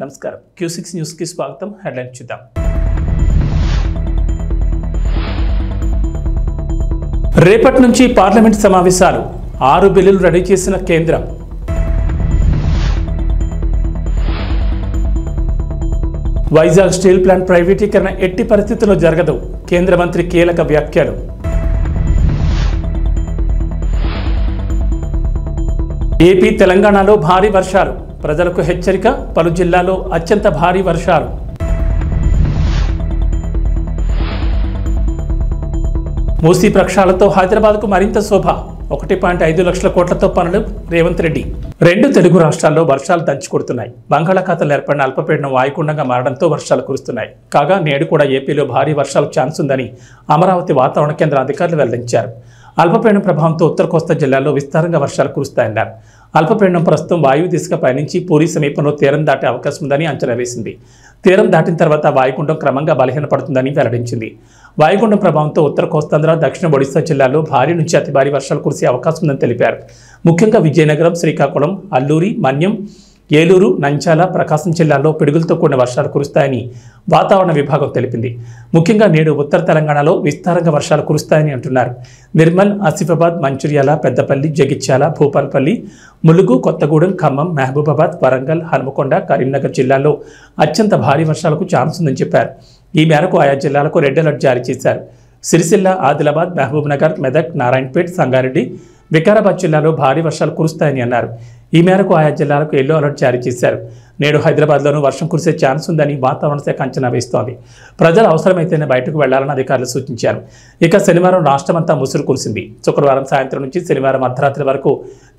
నమస్కారం Q6 news కి స్వాగతం. హెడ్లైన్ చూద్దాం. రేపటి నుంచి పార్లమెంట్ సమావేశాలు 6 బిల్లులు రెడీ చేసిన కేంద్రం. వైజాగ్ స్టీల్ ప్లాంట్ ప్రైవేటీకరణ ఎట్టి పరిస్థితుల్లో జరగదు. కేంద్ర మంత్రి కీలక వ్యాఖ్యలు. ఏపీ తెలంగాణలో భారీ వర్షాలు. ప్రజలకు హెచ్చరిక. పలు జిల్లాల్లో అత్యంత భారీ వర్షాలు. మూసీ ప్రక్షాళనతో హైదరాబాద్కు మరింత శోభ. 1.5 లక్షల కోట్లతో పనులు రేవంత్ రెడ్డి. 2 తెలుగు రాష్ట్రాల్లో వర్షాలు దంచుకొడుతున్నాయి. బంగాళాఖాతంలో ఏర్పడిన అల్పపీడనం వాయుగుండంగా మారడంతో వర్షాలు కురుస్తున్నాయి. కాగా నేడు కూడా ఏపీలో భారీ వర్షాలు ఛాన్స్ ఉందని అమరావతి వాతావరణ కేంద్ర అధికారులు వెల్లడించారు. అల్పపీడనం ప్రభావంతో ఉత్తర కోస్తా జిల్లాల్లో విస్తారంగా వర్షాలు కురుస్తాయన్నారు. అల్పపీడనం ప్రస్తుతం వాయువు దిశగా పయనించి పూరీ సమీపంలో తీరం దాటే అవకాశం ఉందని అంచనా వేసింది. తీరం దాటిన తర్వాత వాయుగుండం క్రమంగా బలహీనపడుతుందని వెల్లడించింది. వాయుగుండం ప్రభావంతో ఉత్తర కోస్తాంధ్ర, దక్షిణ ఒడిశా జిల్లాల్లో భారీ నుంచి అతి భారీ వర్షాలు కురిసే అవకాశం ఉందని తెలిపారు. ముఖ్యంగా విజయనగరం, శ్రీకాకుళం, అల్లూరి, మన్యం, ఏలూరు, నంద్యాల, ప్రకాశం జిల్లాల్లో పిడుగులతో కూడిన వర్షాలు కురుస్తాయని వాతావరణ విభాగం తెలిపింది. ముఖ్యంగా నేడు ఉత్తర తెలంగాణలో విస్తారంగా వర్షాలు కురుస్తాయని అంటున్నారు. నిర్మల్, ఆసిఫాబాద్, మంచిర్యాల, పెద్దపల్లి, జగిత్యాల, భూపాలపల్లి, ములుగు, కొత్తగూడెం, ఖమ్మం, మహబూబాబాద్, వరంగల్, హన్మకొండ, కరీంనగర్ జిల్లాల్లో అత్యంత భారీ వర్షాలకు ఛాన్స్ ఉందని చెప్పారు. ఈ మేరకు ఆయా జిల్లాలకు రెడ్ అలర్ట్ జారీ చేశారు. సిరిసిల్ల, ఆదిలాబాద్, మహబూబ్నగర్, మెదక్, నారాయణపేట్, సంగారెడ్డి, వికారాబాద్ జిల్లాలో భారీ వర్షాలు కురుస్తాయని అన్నారు. ఈ మేరకు ఆయా జిల్లాలకు ఎల్లో అలర్ట్ జారీ చేశారు. నేడు హైదరాబాద్లోనూ వర్షం కురిసే ఛాన్స్ ఉందని వాతావరణ శాఖ అంచనా వేస్తోంది. ప్రజలు అవసరమైతేనే బయటకు వెళ్లాలని అధికారులు సూచించారు. ఇక శనివారం రాష్ట్రమంతా ముసురు కురిసింది. శుక్రవారం సాయంత్రం నుంచి శనివారం అర్ధరాత్రి వరకు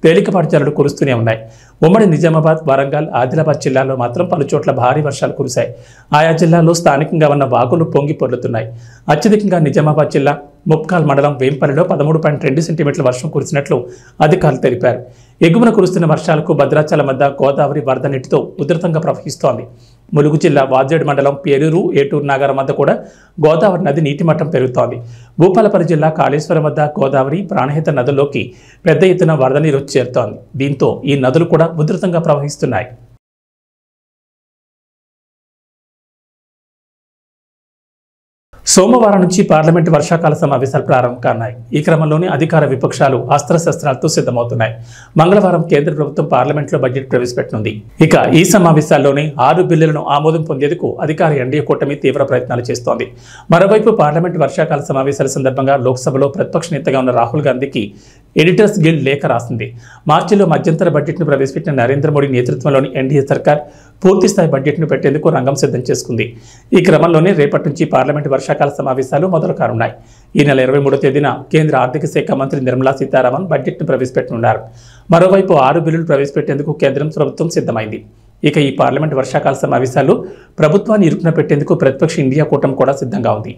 తేలికపాటి జల్లులు కురుస్తూనే ఉన్నాయి. ఉమ్మడి నిజామాబాద్, వరంగల్, ఆదిలాబాద్ జిల్లాల్లో మాత్రం పలు చోట్ల భారీ వర్షాలు కురిశాయి. ఆయా జిల్లాల్లో స్థానికంగా ఉన్న వాగులు పొంగి పొర్లుతున్నాయి. అత్యధికంగా నిజామాబాద్ జిల్లా ముప్కాల్ మండలం వేంపల్లిలో 13.2 సెంటీమీటర్ల వర్షం కురిసినట్లు అధికారులు తెలిపారు. ఎగువన కురుస్తున్న వర్షాలకు భద్రాచలం వద్ద గోదావరి వరద నీటితో ఉధృతంగా ప్రవహిస్తోంది. ములుగు జిల్లా వాజేడు మండలం పేరూరు, ఏటూరు నాగారం వద్ద కూడా గోదావరి నది నీటి మట్టం పెరుగుతోంది. భూపాలపల్లి జిల్లా కాళేశ్వరం వద్ద గోదావరి, ప్రాణహిత నదుల్లోకి పెద్ద ఎత్తున వరద నీరు వచ్చి చేరుతోంది. దీంతో ఈ నదులు కూడా ఉధృతంగా ప్రవహిస్తున్నాయి. సోమవారం నుంచి పార్లమెంటు వర్షాకాల సమావేశాలు ప్రారంభం కానున్నాయి. ఈ క్రమంలోనే అధికార విపక్షాలు అస్త్రశస్త్రాలతో సిద్ధమవుతున్నాయి. మంగళవారం కేంద్ర ప్రభుత్వం పార్లమెంట్లో బడ్జెట్ ప్రవేశపెట్టనుంది. ఇక ఈ సమావేశాల్లోనే 6 బిల్లులను ఆమోదం పొందేందుకు అధికార ఎన్డీఏ కూటమి తీవ్ర ప్రయత్నాలు చేస్తోంది. మరోవైపు పార్లమెంటు వర్షాకాల సమావేశాల సందర్భంగా లోక్సభలో ప్రతిపక్ష నేతగా ఉన్న రాహుల్ గాంధీకి ఎడిటర్స్ గిల్డ్ లేఖ రాసింది. మార్చిలో మధ్యంతర బడ్జెట్ను ప్రవేశపెట్టిన నరేంద్ర మోడీ నేతృత్వంలోని ఎన్డీఏ సర్కార్ పూర్తిస్థాయి బడ్జెట్ను పెట్టేందుకు రంగం సిద్ధం చేసుకుంది. ఈ క్రమంలోనే రేపటి నుంచి పార్లమెంటు వర్షాకాల సమావేశాలు మొదలు కానున్నాయి. ఈ నెల 23వ తేదీన కేంద్ర ఆర్థిక శాఖ మంత్రి నిర్మలా సీతారామన్ బడ్జెట్ను ప్రవేశపెట్టనున్నారు. మరోవైపు 6 బిల్లులు ప్రవేశపెట్టేందుకు కేంద్రం ప్రభుత్వం సిద్ధమైంది. ఇక ఈ పార్లమెంట్ వర్షాకాల సమావేశాలు ప్రభుత్వాన్ని ఇరుకున పెట్టేందుకు ప్రతిపక్ష ఇండియా కూటమి కూడా సిద్ధంగా ఉంది.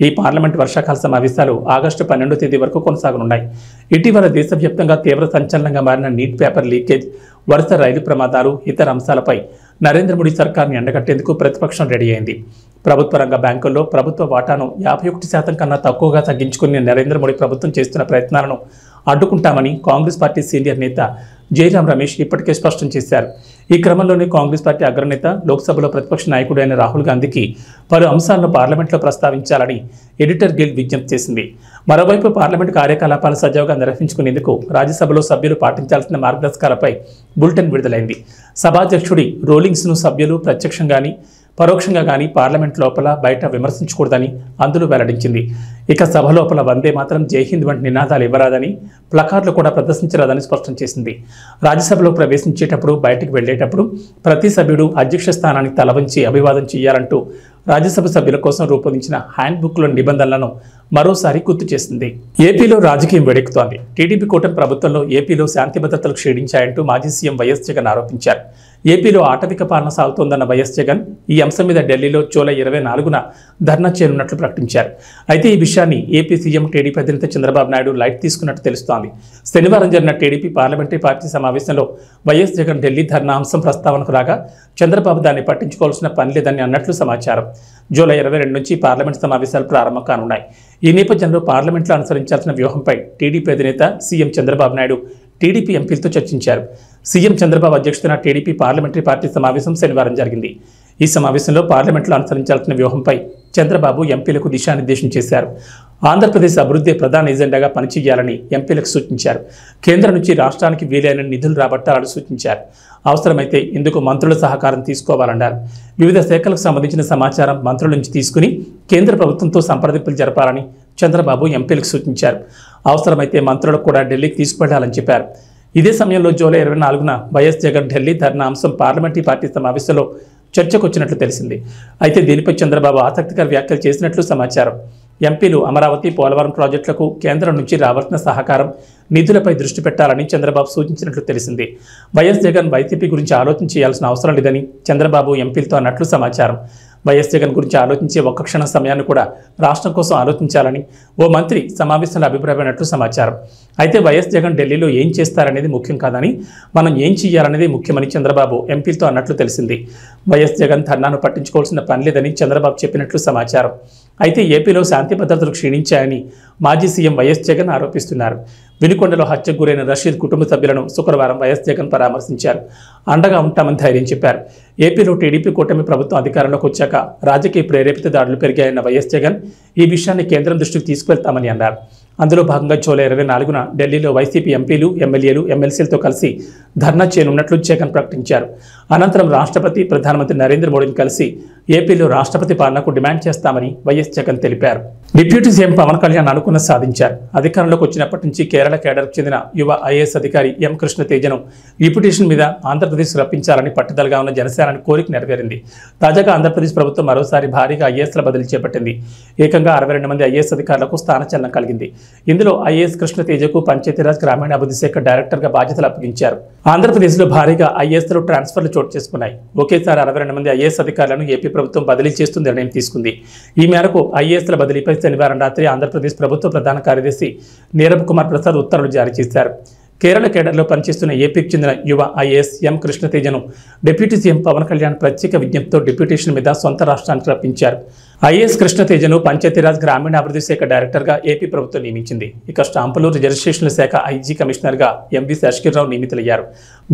ఈ పార్లమెంట్ వర్షాకాల సమావేశాలు ఆగస్టు 12వ తేదీ వరకు కొనసాగనున్నాయి. ఇటీవల దేశవ్యాప్తంగా తీవ్ర సంచలనంగా మారిన నీట్ పేపర్ లీకేజ్, వరుస రైలు ప్రమాదాలు, ఇతర అంశాలపై నరేంద్ర మోడీ సర్కార్ని ఎండగట్టేందుకు ప్రతిపక్షం రెడీ అయింది. ప్రభుత్వ రంగ బ్యాంకుల్లో ప్రభుత్వ వాటాను 51% కన్నా తక్కువగా తగ్గించుకుని నరేంద్ర మోడీ ప్రభుత్వం చేస్తున్న ప్రయత్నాలను అడ్డుకుంటామని కాంగ్రెస్ పార్టీ సీనియర్ నేత జైరాం రమేష్ ఇప్పటికే స్పష్టం చేశారు. ఈ క్రమంలోనే కాంగ్రెస్ పార్టీ అగ్రనేత, లోక్సభలో ప్రతిపక్ష నాయకుడైన రాహుల్ గాంధీకి పలు అంశాలను పార్లమెంట్లో ప్రస్తావించాలని ఎడిటర్ గిల్డ్ విజ్ఞప్తి చేసింది. మరోవైపు పార్లమెంటు కార్యకలాపాలు సజావుగా నిర్వహించుకునేందుకు రాజ్యసభలో సభ్యులు పాటించాల్సిన మార్గదర్శకాలపై బులెటిన్ విడుదలైంది. సభాధ్యక్షుడి రూలింగ్స్ను సభ్యులు ప్రత్యక్షంగాని పరోక్షంగా కానీ పార్లమెంట్ లోపల బయట విమర్శించకూడదని అందులో వెల్లడించింది. ఇక సభ లోపల వందే మాత్రం, జై హింద్ వంటి నినాదాలు ఇవ్వరాదని, ప్లకార్డులు కూడా ప్రదర్శించరాదని స్పష్టం చేసింది. రాజ్యసభలో ప్రవేశించేటప్పుడు, బయటికి వెళ్లేటప్పుడు ప్రతి సభ్యుడు అధ్యక్ష స్థానానికి తల వంచి అభివాదం చేయాలంటూ రాజ్యసభ సభ్యుల కోసం రూపొందించిన హ్యాండ్బుక్లోని నిబంధనలను మరోసారి గుర్తు చేసింది. ఏపీలో రాజకీయం వేడెక్కుతోంది. టీడీపీ కూటమి ప్రభుత్వంలో ఏపీలో శాంతి భద్రతలు క్షీణించాయంటూ మాజీ సీఎం వైఎస్ జగన్ ఆరోపించారు. ఏపీలో ఆటవిక పాలన సాగుతోందన్న వైఎస్ జగన్ ఈ అంశం మీద ఢిల్లీలో జూలై 24న ధర్నా చేయనున్నట్లు ప్రకటించారు. అయితే ఈ విషయాన్ని ఏపీ సీఎం టీడీపీ అధినేత చంద్రబాబు నాయుడు లైట్ తీసుకున్నట్టు తెలుస్తోంది. శనివారం జరిగిన టీడీపీ పార్లమెంటరీ పార్టీ సమావేశంలో వైఎస్ జగన్ ఢిల్లీ ధర్నా అంశం ప్రస్తావనకు రాగా చంద్రబాబు దాన్ని పట్టించుకోవాల్సిన పని లేదని అన్నట్లు సమాచారం. జూలై 22 నుంచి పార్లమెంట్ సమావేశాలు ప్రారంభం కానున్నాయి. ఈ నేపథ్యంలో పార్లమెంట్లో అనుసరించాల్సిన వ్యూహంపై టీడీపీ అధినేత సీఎం చంద్రబాబు నాయుడు టీడీపీ ఎంపీలతో చర్చించారు. సీఎం చంద్రబాబు అధ్యక్షతన టీడీపీ పార్లమెంటరీ పార్టీ సమావేశం శనివారం జరిగింది. ఈ సమావేశంలో పార్లమెంట్లో అనుసరించాల్సిన వ్యూహంపై చంద్రబాబు ఎంపీలకు దిశానిర్దేశం చేశారు. ఆంధ్రప్రదేశ్ అభివృద్ధి ప్రధాన ఎజెండాగా పనిచేయాలని ఎంపీలకు సూచించారు. కేంద్రం నుంచి రాష్ట్రానికి వీలైన నిధులు రాబట్టాలని సూచించారు. అవసరమైతే ఇందుకు మంత్రుల సహకారం తీసుకోవాలన్నారు. వివిధ శాఖలకు సంబంధించిన సమాచారం మంత్రుల నుంచి తీసుకుని కేంద్ర ప్రభుత్వంతో సంప్రదింపులు జరపాలని చంద్రబాబు ఎంపీలకు సూచించారు. అవసరమైతే మంత్రులకు కూడా ఢిల్లీకి తీసుకువెళ్లాలని చెప్పారు. ఇదే సమయంలో జూలై 24న వైఎస్ జగన్ ఢిల్లీ ధర్నా అంశం పార్లమెంటరీ పార్టీ సమావేశంలో చర్చకు వచ్చినట్లు తెలిసింది. అయితే దీనిపై చంద్రబాబు ఆసక్తికర వ్యాఖ్యలు చేసినట్లు సమాచారం. ఎంపీలు అమరావతి, పోలవరం ప్రాజెక్టులకు కేంద్రం నుంచి రావాల్సిన సహకారం, నిధులపై దృష్టి పెట్టాలని చంద్రబాబు సూచించినట్లు తెలిసింది. వైఎస్ జగన్ వైసీపీ గురించి ఆలోచన చేయాల్సిన అవసరం లేదని చంద్రబాబు ఎంపీలతో అన్నట్లు సమాచారం. వైఎస్ జగన్ గురించి ఆలోచించే ఒక్క క్షణ సమయాన్ని కూడా రాష్ట్రం కోసం ఆలోచించాలని ఓ మంత్రి సమావేశంలో అభిప్రాయమైనట్లు సమాచారం. అయితే వైఎస్ జగన్ ఢిల్లీలో ఏం చేస్తారనేది ముఖ్యం కాదని, మనం ఏం చేయాలనేది ముఖ్యమని చంద్రబాబు ఎంపీలతో అన్నట్లు తెలిసింది. వైఎస్ జగన్ ధర్నాను పట్టించుకోవాల్సిన పని లేదని చంద్రబాబు చెప్పినట్లు సమాచారం. అయితే ఏపీలో శాంతి భద్రతలు క్షీణించాయని మాజీ సీఎం వైఎస్ జగన్ ఆరోపిస్తున్నారు. వినుకొండలో హత్యకు గురైన రషీద్ కుటుంబ సభ్యులను శుక్రవారం వైఎస్ జగన్ పరామర్శించారు. అండగా ఉంటామని ధైర్యం చెప్పారు. ఏపీలో టీడీపీ కూటమి ప్రభుత్వం అధికారంలోకి వచ్చాక రాజకీయ ప్రేరేపిత దాడులు పెరిగాయన్న వైఎస్ జగన్ ఈ విషయాన్ని కేంద్రం దృష్టికి తీసుకువెళ్తామని అన్నారు. అందులో భాగంగా జూలై 24న ఢిల్లీలో వైసీపీ ఎంపీలు, ఎమ్మెల్యేలు, ఎమ్మెల్సీలతో కలిసి ధర్నా చేయనున్నట్లు జగన్ ప్రకటించారు. అనంతరం రాష్ట్రపతి, ప్రధానమంత్రి నరేంద్ర మోడీని కలిసి ఏపీలో రాష్ట్రపతి పాలనకు డిమాండ్ చేస్తామని వైఎస్ జగన్ తెలిపారు. డిప్యూటీ సీఎం పవన్ కళ్యాణ్ అనుకున్న సాధించారు. అధికారంలోకి వచ్చినప్పటి నుంచి కేరళ కేడర్కు చెందిన యువ ఐఏఎస్ అధికారి ఎం కృష్ణ తేజను డిప్యూటేషన్ మీద ఆంధ్రప్రదేశ్ రప్పించాలని పట్టుదలగా ఉన్న జనసేన కోరిక నెరవేరింది. తాజాగా ఆంధ్రప్రదేశ్ ప్రభుత్వం మరోసారి భారీగా ఐఏఎస్ల బదిలీ చేపట్టింది. ఏకంగా 62 మంది ఐఏఎస్ అధికారులకు స్థానచలనం కలిగింది. ఇందులో ఐఏఎస్ కృష్ణ తేజకు పంచాయతీరాజ్ గ్రామీణాభివృద్ధి శాఖ డైరెక్టర్గా బాధ్యతలు అప్పగించారు. ఆంధ్రప్రదేశ్లో భారీగా ఐఏఎస్లు ట్రాన్స్ఫర్లు చోటు చేసుకున్నాయి. ఒకేసారి 62 మంది ఐఏఎస్ అధికారులను ఏపీ ప్రభుత్వం బదిలీ చేస్తూ నిర్ణయం తీసుకుంది. ఈ మేరకు ఐఏఎస్ల బదిలీపై శనివారం రాత్రి ఆంధ్రప్రదేశ్ ప్రభుత్వ ప్రధాన కార్యదర్శి నీరబ్ కుమార్ ప్రసాద్ ఉత్తర్వులు జారీ చేశారు. కేరళ కేడర్లో పనిచేస్తున్న ఏపీకి చెందిన యువ ఐఏఎస్ ఎం కృష్ణ తేజను డిప్యూటీ సీఎం పవన్ కళ్యాణ్ ప్రత్యేక విజ్ఞప్తితో డిప్యూటేషన్ మీద సొంత రాష్ట్రానికి రప్పించారు. ఐఏఎస్ కృష్ణ తేజను పంచాయతీరాజ్ గ్రామీణాభివృద్ధి శాఖ డైరెక్టర్గా ఏపీ ప్రభుత్వం నియమించింది. ఇక స్టాంపులు, రిజర్వేషన్ల శాఖ ఐజీ కమిషనర్గా ఎంవి శేషగిరిరావు నియమితులయ్యారు.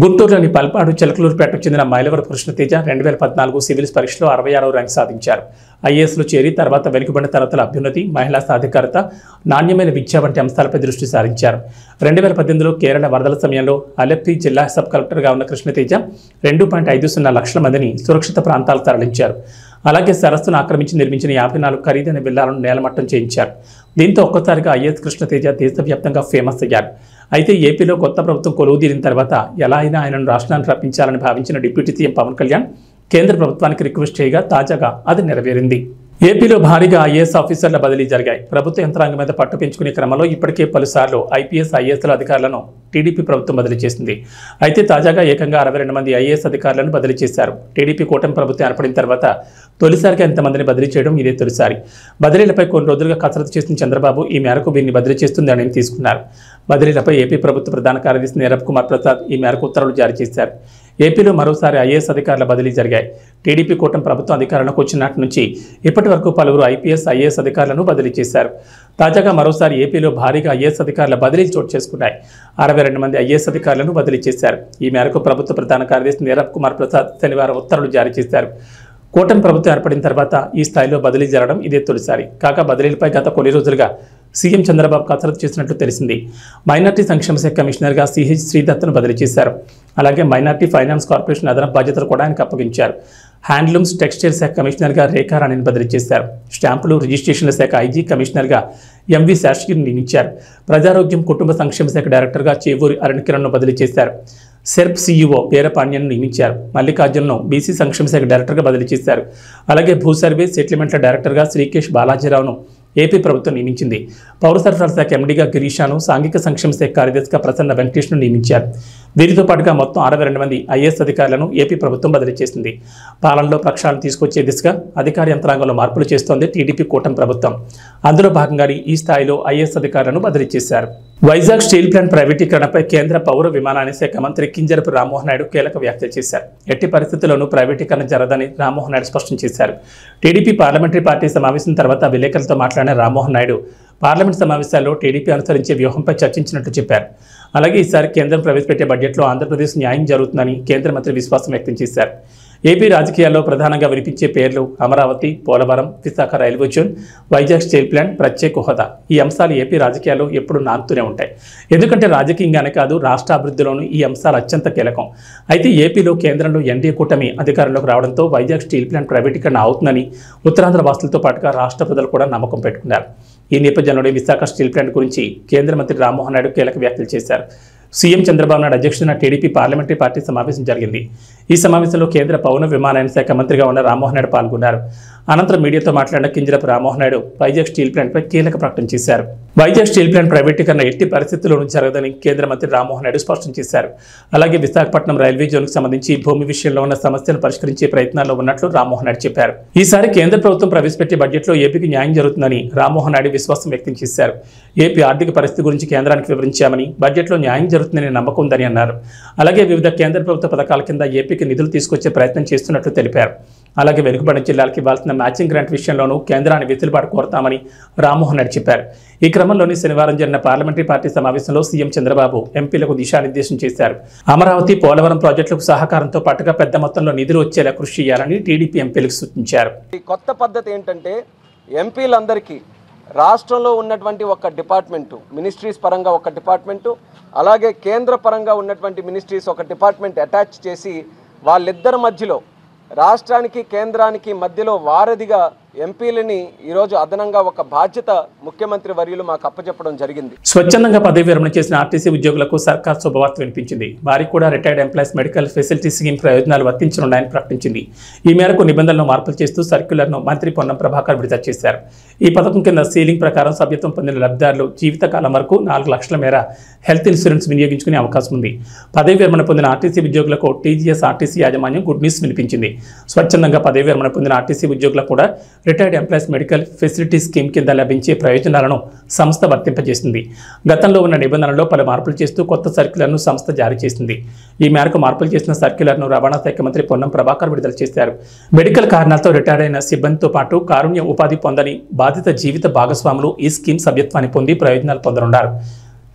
గుంటూరులోని పల్పాడు, చిలకలూరుపేటకు చెందిన మైలవరపు కృష్ణ తేజ 2014 సివిల్స్ పరీక్షలో 66వ ర్యాంక్ సాధించారు. ఐఏఎస్లో చేరి తర్వాత వెనుకబడిన తరగతుల అభ్యున్నతి, మహిళా సాధికారత, నాణ్యమైన విద్య వంటి అంశాలపై దృష్టి సారించారు. 2018లో కేరళ వరదల సమయంలో అలెప్పి జిల్లా సబ్ కలెక్టర్గా ఉన్న కృష్ణతేజ 2.50 లక్షల మందిని సురక్షిత ప్రాంతాలకు తరలించారు. అలాగే సరస్సును ఆక్రమించి నిర్మించిన 54 ఖరీదైన విల్లాలను నేలమట్టం చేయించారు. దీంతో ఒక్కసారిగా ఐఏఎస్ కృష్ణతేజ దేశవ్యాప్తంగా ఫేమస్ అయ్యారు. అయితే ఏపీలో కొత్త ప్రభుత్వం కొలువుదీరిన తర్వాత ఎలా అయినా ఆయనను రాష్ట్రానికి రప్పించాలని భావించిన డిప్యూటీ సీఎం పవన్ కళ్యాణ్ కేంద్ర ప్రభుత్వానికి రిక్వెస్ట్ చేయగా తాజాగా అది నెరవేరింది. ఏపీలో భారీగా ఐఏఎస్ ఆఫీసర్ల బదిలీ జరిగాయి. ప్రభుత్వ యంత్రాంగం మీద పట్టు పెంచుకునే క్రమంలో ఇప్పటికే పలుసార్లు ఐపీఎస్, ఐఏఎస్ల అధికారులను టీడీపీ ప్రభుత్వం బదిలీ చేసింది. అయితే తాజాగా ఏకంగా 62 మంది ఐఏఎస్ అధికారులను బదిలీ చేశారు. టీడీపీ కూటమి ప్రభుత్వం ఏర్పడిన తర్వాత తొలిసారిగా ఎంతమందిని బదిలీ చేయడం ఇదే తొలిసారి. బదిలీలపై కొన్ని రోజులుగా కసరత్తు చేసిన చంద్రబాబు ఈ మేరకు వీరిని బదిలీ చేస్తుంది నిర్ణయం తీసుకున్నారు. బదిలీలపై ఏపీ ప్రభుత్వ ప్రధాన కార్యదర్శి నీరబ్ కుమార్ ప్రసాద్ ఈ మేరకు ఉత్తర్వులు జారీ చేశారు. ఏపీలో మరోసారి ఐఏఎస్ అధికారుల బదిలీ జరిగాయి. టీడీపీ కూటమి ప్రభుత్వం అధికారంలోకి వచ్చినట్టు నుంచి ఇప్పటి వరకు పలువురు ఐపీఎస్, ఐఏఎస్ అధికారులను బదిలీ చేశారు. తాజాగా మరోసారి ఏపీలో భారీగా ఐఏఎస్ అధికారుల బదిలీలు చోటు చేసుకున్నాయి. 62 మంది ఐఏఎస్ అధికారులను బదిలీ చేశారు. ఈ మేరకు ప్రభుత్వ ప్రధాన కార్యదర్శి నీరబ్ కుమార్ ప్రసాద్ శనివారం ఉత్తర్వులు జారీ చేశారు. కూటమి ప్రభుత్వం ఏర్పడిన తర్వాత ఈ స్థాయిలో బదిలీ జరగడం ఇదే తొలిసారి. కాగా బదిలీలపై గత కొన్ని రోజులుగా సీఎం చంద్రబాబు కసరత్తు చేసినట్లు తెలిసింది. మైనార్టీ సంక్షేమ శాఖ కమిషనర్గా సిహెచ్ శ్రీదత్ను బదిలీ చేశారు. అలాగే మైనార్టీ ఫైనాన్స్ కార్పొరేషన్ అదనపు బాధ్యతలు కూడా ఆయనకు అప్పగించారు. హ్యాండ్లూమ్స్, టెక్స్టైల్ శాఖ కమిషనర్గా రేఖారాణిని బదిలీ చేశారు. స్టాంపులు, రిజిస్ట్రేషన్ల శాఖ ఐజీ కమిషనర్గా ఎంవి శేషగిరిని నియమించారు. ప్రజారోగ్యం, కుటుంబ సంక్షేమ శాఖ డైరెక్టర్గా చేవూరి అరుణకిరణ్ను బదిలీ చేశారు. సెర్ప్ సీఈఓ వీరపాండ్యన్ను నియమించారు. మల్లికార్జున్ను బీసీ సంక్షేమ శాఖ డైరెక్టర్గా బదిలీ చేశారు. అలాగే భూ సర్వే, సెటిల్మెంట్ల డైరెక్టర్గా శ్రీకేష్ బాలాజీరావును ఏపీ ప్రభుత్వం నియమించింది. పౌర సరఫరాల శాఖ ఎండీగా గిరీషాను, సాంఘిక సంక్షేమ శాఖ కార్యదర్శిగా ప్రసన్న వెంకటేష్ను నియమించారు. వీరితో పాటుగా మొత్తం 62 మంది ఐఏఎస్ అధికారులను ఏపీ ప్రభుత్వం బదిలీ చేసింది. పాలనలో ప్రక్షాళన తీసుకొచ్చే దిశగా అధికార యంత్రాంగంలో మార్పులు చేస్తోంది టీడీపీ కూటమి ప్రభుత్వం. అందులో భాగంగానే ఈ స్థాయిలో ఐఏఎస్ అధికారులను బదిలీ చేశారు. వైజాగ్ స్టీల్ ప్లాంట్ ప్రైవేటీకరణపై కేంద్ర పౌర విమానయాన శాఖ మంత్రి కింజరపు రామ్మోహన్ నాయుడు కీలక వ్యాఖ్యలు చేశారు. ఎట్టి పరిస్థితుల్లోనూ ప్రైవేటీకరణ జరగదని రామ్మోహన్ నాయుడు స్పష్టం చేశారు. టీడీపీ పార్లమెంటరీ పార్టీ సమావేశం తర్వాత విలేకరులతో మాట్లాడిన రామ్మోహన్ నాయుడు పార్లమెంట్ సమావేశాల్లో టీడీపీ అనుసరించే వ్యూహంపై చర్చించినట్లు చెప్పారు. అలాగే ఈసారి కేంద్రం ప్రవేశపెట్టే బడ్జెట్లో ఆంధ్రప్రదేశ్ న్యాయం జరుగుతుందని కేంద్ర మంత్రి విశ్వాసం వ్యక్తం చేశారు. ఏపీ రాజకీయాల్లో ప్రధానంగా వినిపించే పేర్లు Amaravati, Polavaram, Visakha railway zone, Vizag steel plant, ప్రత్యేక హోదా. ఈ అంశాలు ఏపీ రాజకీయాల్లో ఎప్పుడు నానుతూనే ఉంటాయి. ఎందుకంటే రాజకీయంగానే కాదు, రాష్ట్ర అభివృద్ధిలోనూ ఈ అంశాలు అత్యంత కీలకం. అయితే ఏపీలో కేంద్రంలో ఎన్డీఏ కూటమి అధికారంలోకి రావడంతో వైజాగ్ స్టీల్ ప్లాంట్ ప్రైవేటీకరణ అవుతుందని ఉత్తరాంధ్ర వాసులతో పాటుగా రాష్ట్ర ప్రజలు కూడా నమ్మకం పెట్టుకున్నారు. ఈ నేపథ్యంలోనే విశాఖ స్టీల్ ప్లాంట్ గురించి కేంద్ర మంత్రి రామ్మోహన్ నాయుడు కీలక వ్యాఖ్యలు చేశారు. సీఎం చంద్రబాబు నాయుడు అధ్యక్షతన టీడీపీ పార్లమెంటరీ పార్టీ సమావేశం జరిగింది. ఈ సమావేశంలో కేంద్ర పౌర విమానయాన శాఖ మంత్రిగా ఉన్న రామ్మోహన్ నాయుడు పాల్గొన్నారు. అనంతరం మీడియాతో మాట్లాడిన కింజరపు రామ్మోహన్ నాయుడు వైజాగ్ స్టీల్ ప్లాంట్పై కీలక ప్రకటన చేశారు. వైజాగ్ స్టీల్ ప్లాంట్ ప్రైవేటీకరణ ఎట్టి పరిస్థితుల్లోనూ జరగదని కేంద్ర మంత్రి రామ్మోహన్ నాయుడు స్పష్టం చేశారు. అలాగే విశాఖపట్నం రైల్వే జోన్కు సంబంధించి భూమి విషయంలో ఉన్న సమస్యను పరిష్కరించే ప్రయత్నాల్లో ఉన్నట్లు రామ్మోహన్ నాయుడు చెప్పారు. ఈసారి కేంద్ర ప్రభుత్వం ప్రవేశపెట్టే బడ్జెట్లో ఏపీకి న్యాయం జరుగుతుందని రామ్మోహన్ నాయుడు విశ్వాసం వ్యక్తం చేశారు. ఏపీ ఆర్థిక పరిస్థితి గురించి కేంద్రానికి వివరించామని, బడ్జెట్లో న్యాయం జరుగుతుందని నమ్మకం ఉందని అన్నారు. అలాగే వివిధ కేంద్ర ప్రభుత్వ పథకాల కింద ఏపీకి నిధులు తీసుకొచ్చే ప్రయత్నం చేస్తున్నట్లు తెలిపారు. అలాగే వెనుకబడిన జిల్లాలకు ఇవ్వాల్సిన మ్యాచింగ్ గ్రాంట్ విషయంలోనూ కేంద్రాన్ని వెసులుబాటు కోరతామని రామ్మోహన్ నాయుడు చెప్పారు. ఈ క్రమంలోనే శనివారం జరిగిన పార్లమెంటరీ పార్టీ సమావేశంలో సీఎం చంద్రబాబు ఎంపీలకు దిశానిర్దేశం చేశారు. అమరావతి, పోలవరం ప్రాజెక్టులకు సహకారంతో పాటుగా పెద్ద మొత్తంలో నిధులు వచ్చేలా కృషి చేయాలని టీడీపీ ఎంపీలకు సూచించారు. ఈ కొత్త పద్ధతి ఏంటంటే ఎంపీలందరికీ రాష్ట్రంలో ఉన్నటువంటి ఒక డిపార్ట్మెంటు, మినిస్ట్రీస్ పరంగా ఒక డిపార్ట్మెంటు, అలాగే కేంద్ర పరంగా ఉన్నటువంటి మినిస్ట్రీస్ ఒక డిపార్ట్మెంట్ అటాచ్ చేసి వాళ్ళిద్దరి మధ్యలో, రాష్ట్రానికి కేంద్రానికి మధ్యలో వారధిగా ఎంపీలని ఈరోజు అదనంగా ఒక బాధ్యత ముఖ్యమంత్రి వర్యులు మాకు అప్పచెప్పడం జరిగింది. స్వచ్ఛందంగా పదవి విరమణ చేసిన ఆర్టీసీ ఉద్యోగులకు సర్కార్ శుభవార్త వినిపించింది. వారికి కూడా retired employees medical facility scheme ప్రయోజనాలు వర్తించనున్నాయని ప్రకటించింది. ఈ మేరకు నిబంధనలను మార్పులు చేస్తూ సర్క్యులర్ను మంత్రి పొన్నం ప్రభాకర్ విడుదల చేశారు. ఈ పథకం కింద సీలింగ్ ప్రకారం సభ్యత్వం పొందిన లబ్ధిదారులు జీవితకాలం వరకు 4 లక్షల మేర హెల్త్ ఇన్సూరెన్స్ వినియోగించుకునే అవకాశం ఉంది. పదవి విరమణ పొందిన ఆర్టీసీ ఉద్యోగులకు టీజీఎస్ ఆర్టీసీ యాజమాన్యం గుడ్ న్యూస్ వినిపించింది. స్వచ్ఛందంగా పదవి విరమణ పొందిన ఆర్టీసీ ఉద్యోగులకు కూడా retired employees medical facility scheme కింద లభించే ప్రయోజనాలను సంస్థ వర్తింపజేసింది. గతంలో ఉన్న నిబంధనల్లో పలు మార్పులు చేస్తూ కొత్త సర్క్యులర్ను సంస్థ జారీ చేసింది. ఈ మేరకు మార్పులు చేసిన సర్క్యులర్ను రవాణా శాఖ మంత్రి పొన్నం ప్రభాకర్ విడుదల చేశారు. మెడికల్ కారణాలతో రిటైర్ అయిన సిబ్బందితో పాటు కారుణ్య ఉపాధి పొందని బాధిత జీవిత భాగస్వాములు ఈ స్కీమ్ సభ్యత్వాన్ని పొంది ప్రయోజనాలు పొందనున్నారు.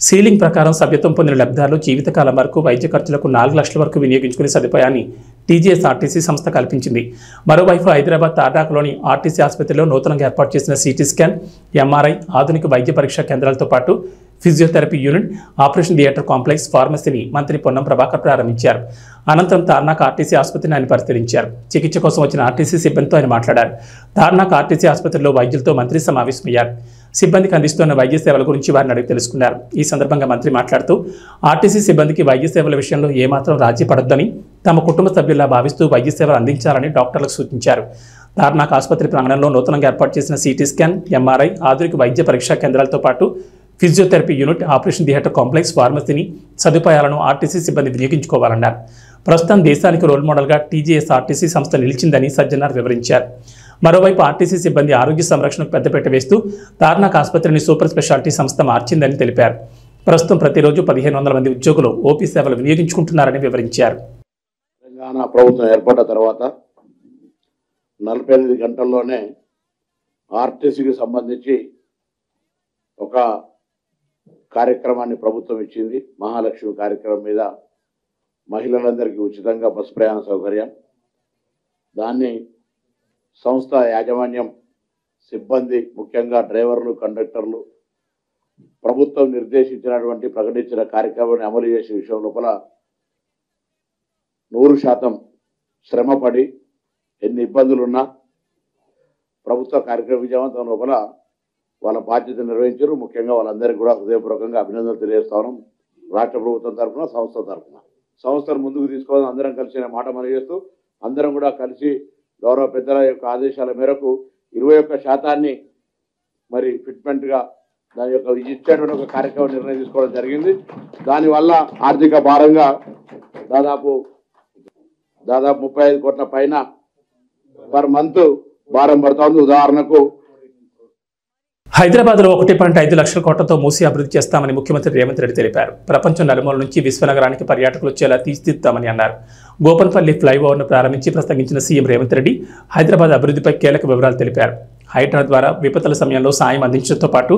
సీలింగ్ ప్రకారం సభ్యత్వం పొందిన లబ్ధిదారులు జీవితకాలం వరకు వైద్య ఖర్చులకు 4 లక్షల వరకు వినియోగించుకునే సదుపాయాన్ని టీజీఎస్ ఆర్టీసీ సంస్థ కల్పించింది. మరోవైపు హైదరాబాద్ తాటాకులోని ఆర్టీసీ ఆసుపత్రిలో నూతనంగా ఏర్పాటు చేసిన సిటీ స్కాన్, ఎంఆర్ఐ, ఆధునిక వైద్య పరీక్షా కేంద్రాలతో పాటు physiotherapy unit, operation theatre complex, ఫార్మసీని మంత్రి పొన్నం ప్రభాకర్ ప్రారంభించారు. అనంతరం తార్నాక్ ఆర్టీసీ ఆసుపత్రిని ఆయన పరిశీలించారు. చికిత్స కోసం వచ్చిన ఆర్టీసీ సిబ్బందితో ఆయన మాట్లాడారు. తార్నాక్ ఆర్టీసీ ఆసుపత్రిలో వైద్యులతో మంత్రి సమావేశమయ్యారు. సిబ్బందికి అందిస్తున్న వైద్య సేవల గురించి వారిని అడిగి తెలుసుకున్నారు. ఈ సందర్భంగా మంత్రి మాట్లాడుతూ ఆర్టీసీ సిబ్బందికి వైద్య సేవల విషయంలో ఏమాత్రం రాజీ పడొద్దని, తమ కుటుంబ సభ్యుల్లా భావిస్తూ వైద్య సేవలు అందించాలని డాక్టర్లకు సూచించారు. తార్నాక్ ఆసుపత్రి ప్రాంగణంలో నూతనంగా ఏర్పాటు చేసిన సిటీ స్కాన్, ఎంఆర్ఐ, ఆధునిక వైద్య పరీక్షా కేంద్రాలతో పాటు physiotherapy unit, operation theatre complex, ఫార్మసీని సదుపాయాలను ఆర్టీసీ సిబ్బంది వినియోగించుకోవాలన్నారు. ప్రస్తుతం దేశానికి రోల్ మోడల్గా టీజీఎస్ ఆర్టీసీ సంస్థ నిలిచిందని సజ్జనార్ వివరించారు. మరోవైపు ఆర్టీసీ సిబ్బంది ఆరోగ్య సంరక్షణకు పెద్దపీట వేస్తూ తార్నాక్ ఆసుపత్రిని సూపర్ స్పెషాలిటీ సంస్థ మార్చిందని తెలిపారు. ప్రస్తుతం ప్రతిరోజు 1500 మంది ఉద్యోగులు ఓపీ సేవలు వినియోగించుకుంటున్నారని వివరించారు. తెలంగాణ ప్రభుత్వం ఏర్పడ్డ తర్వాత 48 గంటల్లోనే ఆర్టీసీకి సంబంధించి ఒక కార్యక్రమాన్ని ప్రభుత్వం ఇచ్చింది. మహాలక్ష్మి కార్యక్రమం మీద మహిళలందరికీ ఉచితంగా బస్సు ప్రయాణ సౌకర్యం. దాన్ని సంస్థ యాజమాన్యం, సిబ్బంది, ముఖ్యంగా డ్రైవర్లు, కండక్టర్లు ప్రభుత్వం నిర్దేశించినటువంటి ప్రకటించిన కార్యక్రమాన్ని అమలు చేసే విషయం లోపల 100% శ్రమపడి ఎన్ని ఇబ్బందులున్నా ప్రభుత్వ కార్యక్రమ విజయవంతం లోపల వాళ్ళ బాధ్యత నిర్వహించారు. ముఖ్యంగా వాళ్ళందరికీ కూడా హృదయపూర్వకంగా అభినందనలు తెలియజేస్తాను. రాష్ట్ర ప్రభుత్వం తరఫున, సంస్థ తరఫున. సంస్థను ముందుకు తీసుకోవాలని అందరం కలిసి మాట మనవి చేస్తూ, అందరం కూడా కలిసి గౌరవ పెద్దల యొక్క ఆదేశాల మేరకు 21% మరి ఫిట్మెంట్గా దాని యొక్క ఇచ్చేటువంటి ఒక కార్యక్రమం నిర్ణయం తీసుకోవడం జరిగింది. దానివల్ల ఆర్థిక భారంగా దాదాపు 35 కోట్ల పైన పర్ మంత్ భారం పడుతూ ఉంది. ఉదాహరణకు హైదరాబాద్లో 1.5 లక్షల కోట్లతో మూసి అభివృద్ధి చేస్తామని ముఖ్యమంత్రి రేవంత్ రెడ్డి తెలిపారు. ప్రపంచం నలుమూల నుంచి విశ్వనగరానికి పర్యాటకులు వచ్చేలా తీర్చిదిద్దామని అన్నారు. గోపన్పల్లి ఫ్లైఓవర్ను ప్రారంభించి ప్రసంగించిన సీఎం రేవంత్ రెడ్డి హైదరాబాద్ అభివృద్ధిపై కీలక వివరాలు తెలిపారు. హైడ్రా ద్వారా విపత్తుల సమయంలో సాయం అందించడంతో పాటు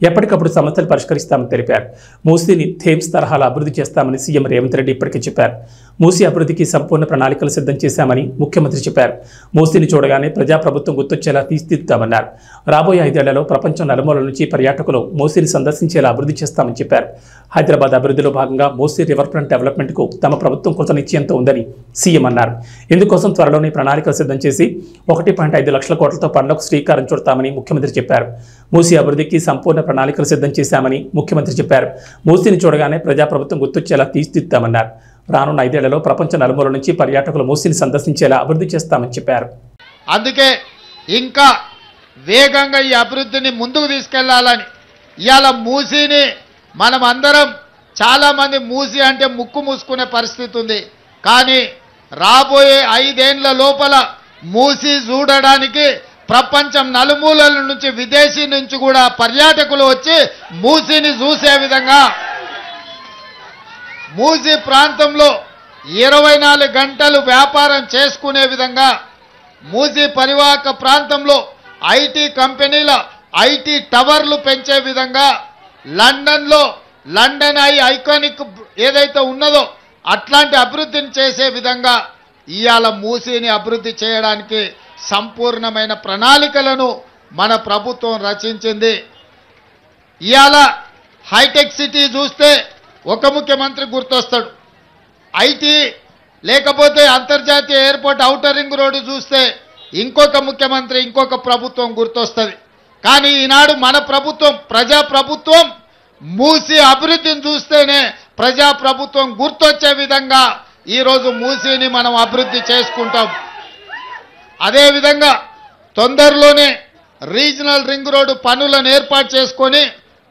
ఎప్పటికప్పుడు సమస్యలు పరిష్కరిస్తామని తెలిపారు. మూసీని థేమ్స్ తరహాలో అభివృద్ధి చేస్తామని సీఎం రేవంత్ రెడ్డి ఇప్పటికే చెప్పారు. మూసీ అభివృద్ధికి సంపూర్ణ ప్రణాళికలు సిద్ధం చేశామని ముఖ్యమంత్రి చెప్పారు. మూసీని చూడగానే ప్రజాప్రభుత్వం గుర్తొచ్చేలా తీర్చిదిద్దామన్నారు. రాబోయే 5 ఏళ్లలో ప్రపంచం నలుమూలల నుంచి పర్యాటకులు మూసీని సందర్శించేలా అభివృద్ధి చేస్తామని చెప్పారు. హైదరాబాద్ అభివృద్ధిలో భాగంగా మూసీ రివర్ ఫ్రంట్ డెవలప్మెంట్కు తమ ప్రభుత్వం కృత నిశ్చయంతో ఉందని సీఎం అన్నారు. ఇందుకోసం త్వరలోనే ప్రణాళికలు సిద్ధం చేసి 1.5 లక్షల కోట్లతో పనులకు శ్రీకారం చుడతామని ముఖ్యమంత్రి చెప్పారు. మూసీ అభివృద్ధికి సంపూర్ణ ప్రణాళికలు సిద్ధం చేశామని ముఖ్యమంత్రి చెప్పారు. మూసీని చూడగానే ప్రజాప్రభుత్వం గుర్తొచ్చేలా తీర్చిదిద్దామన్నారు. రానున్న 5 ఏళ్లలో ప్రపంచ నలుమూల నుంచి పర్యాటకులు మూసీని సందర్శించేలా అభివృద్ధి చేస్తామని చెప్పారు. అందుకే ఇంకా వేగంగా ఈ అభివృద్ధిని ముందుకు తీసుకెళ్లాలని ఇవాళ మూసీని మనం అందరం చాలామంది మూసీ అంటే ముక్కు మూసుకునే పరిస్థితి ఉంది. కానీ రాబోయే 5 ఏళ్ల లోపల మూసీ చూడడానికి ప్రపంచం నలుమూలల నుంచి విదేశీ నుంచి కూడా పర్యాటకులు వచ్చి మూసీని చూసే విధంగా మూసీ ప్రాంతంలో 24 గంటలు వ్యాపారం చేసుకునే విధంగా మూసీ పరివాహక ప్రాంతంలో ఐటీ కంపెనీల ఐటీ టవర్లు పెంచే విధంగా లండన్లో లండన్ ఐకానిక్ ఏదైతే ఉన్నదో అట్లాంటి అభివృద్ధిని చేసే విధంగా ఇవాళ మూసీని అభివృద్ధి చేయడానికి సంపూర్ణమైన ప్రణాళికలను మన ప్రభుత్వం రచించింది. ఇవాళ హైటెక్ సిటీ చూస్తే ఒక ముఖ్యమంత్రి గుర్తొస్తాడు, ఐటీ లేకపోతే అంతర్జాతీయ ఎయిర్పోర్ట్ ఔటర్ రింగ్ రోడ్డు చూస్తే ఇంకొక ముఖ్యమంత్రి ఇంకొక ప్రభుత్వం గుర్తొస్తుంది. కానీ ఈనాడు మన ప్రభుత్వం ప్రజాప్రభుత్వం మూసీ అభివృద్ధిని చూస్తేనే ప్రజాప్రభుత్వం గుర్తొచ్చే విధంగా ఈరోజు మూసీని మనం అభివృద్ధి చేసుకుంటాం. అదేవిధంగా తొందరలోనే రీజనల్ రింగ్ రోడ్డు పనులను ఏర్పాటు చేసుకొని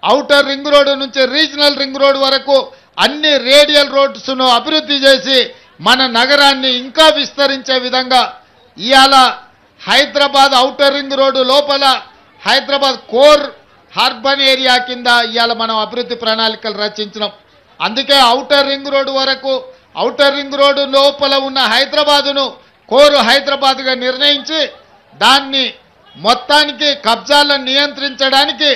ఔటర్ రింగ్ రోడ్డు నుంచి రీజనల్ రింగ్ రోడ్డు వరకు అన్ని రేడియల్ రోడ్స్ను అభివృద్ధి చేసి మన నగరాన్ని ఇంకా విస్తరించే విధంగా ఇవాళ హైదరాబాద్ ఔటర్ రింగ్ రోడ్డు లోపల హైదరాబాద్ కోర్ అర్బన్ ఏరియా కింద ఇవాళ మనం అభివృద్ధి ప్రణాళికలు రచించినాం. అందుకే ఔటర్ రింగ్ రోడ్డు వరకు ఔటర్ రింగ్ రోడ్డు లోపల ఉన్న హైదరాబాదును కోరు హైదరాబాద్గా నిర్ణయించి దాన్ని మొత్తానికి కబ్జాలను నియంత్రించడానికి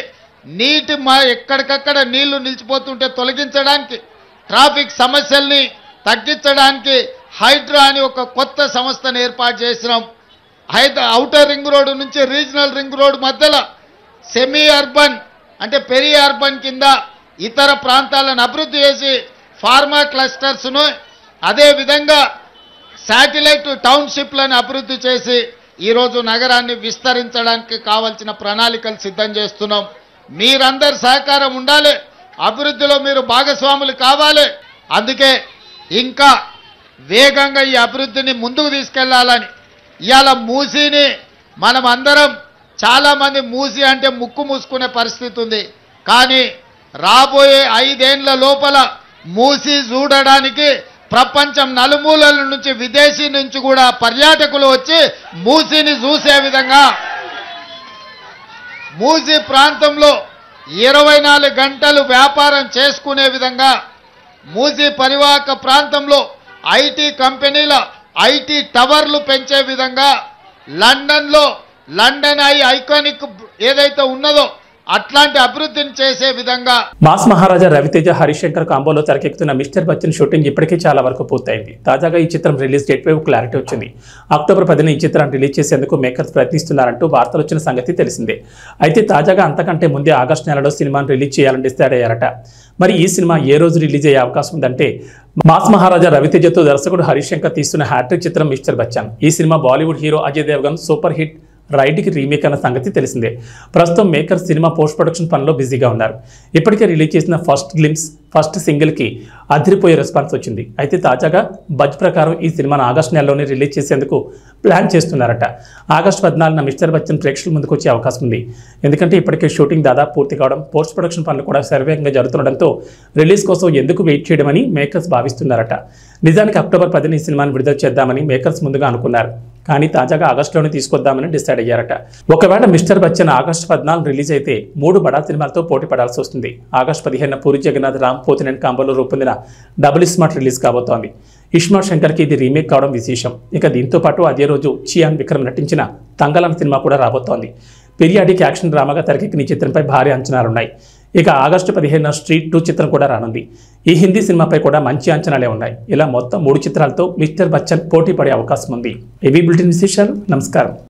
ఎక్కడికక్కడ నీళ్లు నిలిచిపోతుంటే తొలగించడానికి ట్రాఫిక్ సమస్యల్ని తగ్గించడానికి హైడ్రా అని ఒక కొత్త సంస్థను ఏర్పాటు చేసినాం. ఔటర్ రింగ్ రోడ్డు నుంచి రీజనల్ రింగ్ రోడ్డు మధ్యలో సెమీ అర్బన్ అంటే పెరి అర్బన్ కింద ఇతర ప్రాంతాలను అభివృద్ధి చేసి ఫార్మా క్లస్టర్స్ను అదేవిధంగా శాటిలైట్ టౌన్షిప్లను అభివృద్ధి చేసి ఈరోజు నగరాన్ని విస్తరించడానికి కావాల్సిన ప్రణాళికలు సిద్ధం చేస్తున్నాం. మీరందరి సహకారం ఉండాలి, అభివృద్ధిలో మీరు భాగస్వాములు కావాలి. అందుకే ఇంకా వేగంగా ఈ అభివృద్ధిని ముందుకు తీసుకెళ్లాలని ఇవాళ మూసీని మనం అందరం చాలామంది మూసీ అంటే ముక్కు మూసుకునే పరిస్థితి ఉంది. కానీ రాబోయే 5 ఏళ్ల లోపల మూసీ చూడడానికి ప్రపంచం నలుమూలల నుంచి విదేశీ నుంచి కూడా పర్యాటకులు వచ్చి మూసీని చూసే విధంగా మూసీ ప్రాంతంలో 24 గంటలు వ్యాపారం చేసుకునే విధంగా మూసీ పరివాహక ప్రాంతంలో ఐటీ కంపెనీల ఐటీ టవర్లు పెంచే విధంగా లండన్లో లండన్ ఐకానిక్ ఏదైతే ఉన్నదో అట్లాంటి అభివృద్ధిని చేసే విధంగా మాస్ మహారాజా రవితేజ హరిశంకర్ కాంబోలో తెరకెక్కుతున్న మిస్టర్ బచ్చన్ షూటింగ్ ఇప్పటికే చాలా వరకు పూర్తయింది. తాజాగా ఈ చిత్రం రిలీజ్ డేట్ పై క్లారిటీ వచ్చింది. అక్టోబర్ 10న ఈ చిత్రాన్ని రిలీజ్ చేసేందుకు మేకర్స్ ప్రయత్నిస్తున్నారంటూ వార్తలు వచ్చిన సంగతి తెలిసిందే. అయితే తాజాగా అంతకంటే ముందే ఆగస్టు నెలలో సినిమాను రిలీజ్ చేయాలని డిసైడ్ అయ్యారట. మరి ఈ సినిమా ఏ రోజు రిలీజ్ అయ్యే అవకాశం ఉందంటే మాస్ మహారాజా రవితేజతో దర్శకుడు హరిశంకర్ తీస్తున్న హ్యాట్రిక్ చిత్రం మిస్టర్ బచ్చన్. ఈ cinema Bollywood hero Ajay Devgan super hit రైడ్కి రీమేక్ అన్న సంగతి తెలిసిందే. ప్రస్తుతం మేకర్స్ సినిమా పోస్ట్ ప్రొడక్షన్ పనిలో బిజీగా ఉన్నారు. ఇప్పటికే రిలీజ్ చేసిన ఫస్ట్ సింగిల్కి అదిరిపోయే రెస్పాన్స్ వచ్చింది. అయితే తాజాగా బజ్ ప్రకారం ఈ సినిమాను ఆగస్టు నెలలోనే రిలీజ్ చేసేందుకు ప్లాన్ చేస్తున్నారట. ఆగస్టు 14న మిస్టర్ బచ్చన్ ప్రేక్షకుల ముందుకు వచ్చే అవకాశం ఉంది. ఎందుకంటే ఇప్పటికే షూటింగ్ దాదాపు పూర్తి కావడం, పోస్ట్ ప్రొడక్షన్ పనులు కూడా శరవేగంగా జరుగుతుండడంతో రిలీజ్ కోసం ఎందుకు వెయిట్ చేయడమని మేకర్స్ భావిస్తున్నారట. నిజానికి అక్టోబర్ 10న ఈ సినిమాను విడుదల చేద్దామని మేకర్స్ ముందుగా అనుకున్నారు. కానీ తాజాగా ఆగస్టులోనే తీసుకొద్దామని డిసైడ్ అయ్యారట. ఒకవేళ మిస్టర్ బచ్చన్ ఆగస్టు 14 రిలీజ్ అయితే 3 బడా సినిమాలతో పోటీ పడాల్సి వస్తుంది. ఆగస్టు 15న పూరి జగన్నాథ్ రామ్ పోతినేని కాంబోలో రూపొందిన డబుల్ స్మార్ట్ రిలీజ్ కాబోతోంది. ఇస్మార్ట్ శంకర్కి ఇది రీమేక్ కావడం విశేషం. ఇక దీంతో పాటు అదే రోజు చియాన్ విక్రమ్ నటించిన తంగలాన్ సినిమా కూడా రాబోతోంది. పీరియాడిక్ యాక్షన్ డ్రామాగా తెరకెక్కిన ఈ చిత్రంపై భారీ అంచనాలున్నాయి. ఇక ఆగస్టు 15న స్ట్రీట్ 2 చిత్రం కూడా రానుంది. ఈ హిందీ సినిమాపై కూడా మంచి అంచనాలే ఉన్నాయి. ఇలా మొత్తం 3 చిత్రాలతో మిస్టర్ బచ్చన్ పోటీ పడే అవకాశం ఉంది. ఏవీ బులెటిన్ విశేషాలు. నమస్కారం.